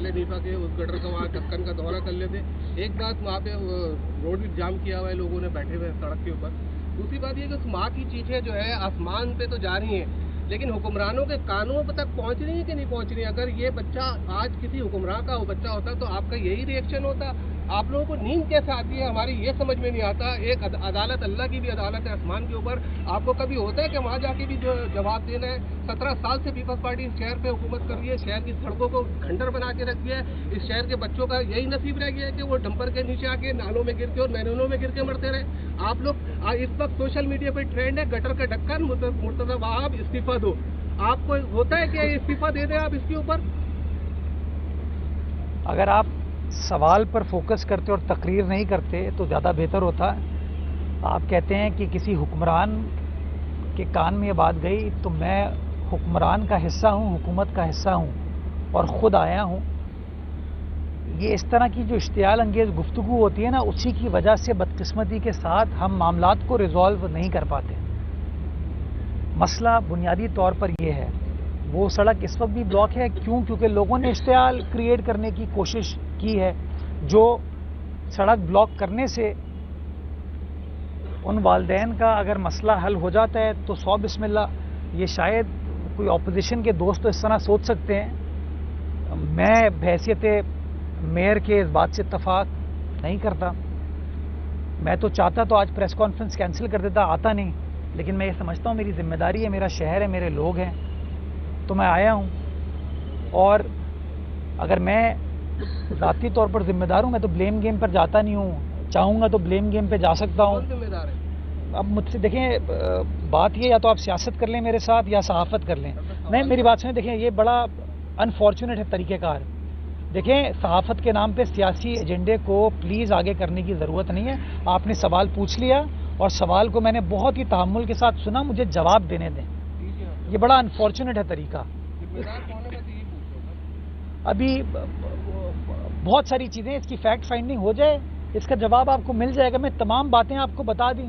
पहले नीफा के उस गटर का वहाँ ढक्कन का दौरा कर लेते। एक बात, वहाँ पे रोड भी जाम किया हुआ है, लोगों ने बैठे हुए हैं सड़क के ऊपर। दूसरी बात ये कि उस माँ की चीज़ें जो है आसमान पे तो जा रही हैं, लेकिन हुक्मरानों के कानों तक पहुँच रही है कि नहीं पहुँच रही है। अगर ये बच्चा आज किसी हुक्मरान का बच्चा होता तो आपका यही रिएक्शन होता। आप लोगों को नींद कैसे आती है हमारी ये समझ में नहीं आता। एक अदालत, अल्लाह की भी अदालत है आसमान के ऊपर, आपको कभी होता है कि वहाँ जाके भी जो जवाब देना है। 17 साल से पीपल्स पार्टी इस शहर पे हुकूमत कर रही है, शहर की सड़कों को खंडर बना के रख दिया है। इस शहर के बच्चों का यही नसीब रह गया है कि वो डंपर के नीचे आके नालों में गिर के और मैदानों में गिर के मरते रहे। आप लोग इस वक्त सोशल मीडिया पे ट्रेंड है गटर का ढक्कन, मुर्तज़ा वहाब इस्तीफा दो। आपको होता है कि इस्तीफा दे दें आप इसके ऊपर? अगर आप सवाल पर फोकस करते और तकरीर नहीं करते तो ज़्यादा बेहतर होता। आप कहते हैं कि किसी हुक्मरान के कान में ये बात गई, तो मैं हुक्मरान का हिस्सा हूँ, हुकूमत का हिस्सा हूँ और ख़ुद आया हूँ। ये इस तरह की जो इश्तियाल अंगेज़ गुफ्तगू होती है ना, उसी की वजह से बदकिस्मती के साथ हम मामलात को रिजॉल्व नहीं कर पाते। मसला बुनियादी तौर पर यह है, वो सड़क इस वक्त भी ब्लॉक है। क्यों? क्योंकि लोगों ने इश्तियाल क्रिएट करने की कोशिश की है। जो सड़क ब्लॉक करने से उन वालिदैन का अगर मसला हल हो जाता है तो 100 बिस्मिल्लाह। ये शायद कोई अपोजिशन के दोस्त तो इस तरह सोच सकते हैं। मैं बहैसियत मेयर के इस बात से इत्तफाक नहीं करता। मैं तो चाहता तो आज प्रेस कॉन्फ्रेंस कैंसिल कर देता, आता नहीं। लेकिन मैं ये समझता हूँ मेरी जिम्मेदारी है, मेरा शहर है, मेरे लोग हैं, तो मैं आया हूँ। और अगर मैं ज़ाती तौर पर जिम्मेदार हूँ, मैं तो ब्लेम गेम पर जाता नहीं हूँ। चाहूँगा तो ब्लेम गेम पे जा सकता हूँ। कौन जिम्मेदार है? अब मुझसे देखें, बात ये, या तो आप सियासत कर लें मेरे साथ या सहाफ़त कर लें। नहीं, मेरी बात सुनें। देखें, ये बड़ा अनफॉर्चुनेट है तरीक़ेकार। देखें, सहाफ़त के नाम पे सियासी एजेंडे को प्लीज़ आगे करने की ज़रूरत नहीं है। आपने सवाल पूछ लिया और सवाल को मैंने बहुत ही तहम्मुल के साथ सुना, मुझे जवाब देने दें। ये बड़ा अनफॉर्चुनेट है तरीका। अभी बहुत सारी चीज़ें, इसकी फैक्ट फाइंडिंग हो जाए, इसका जवाब आपको मिल जाएगा। मैं तमाम बातें आपको बता दी।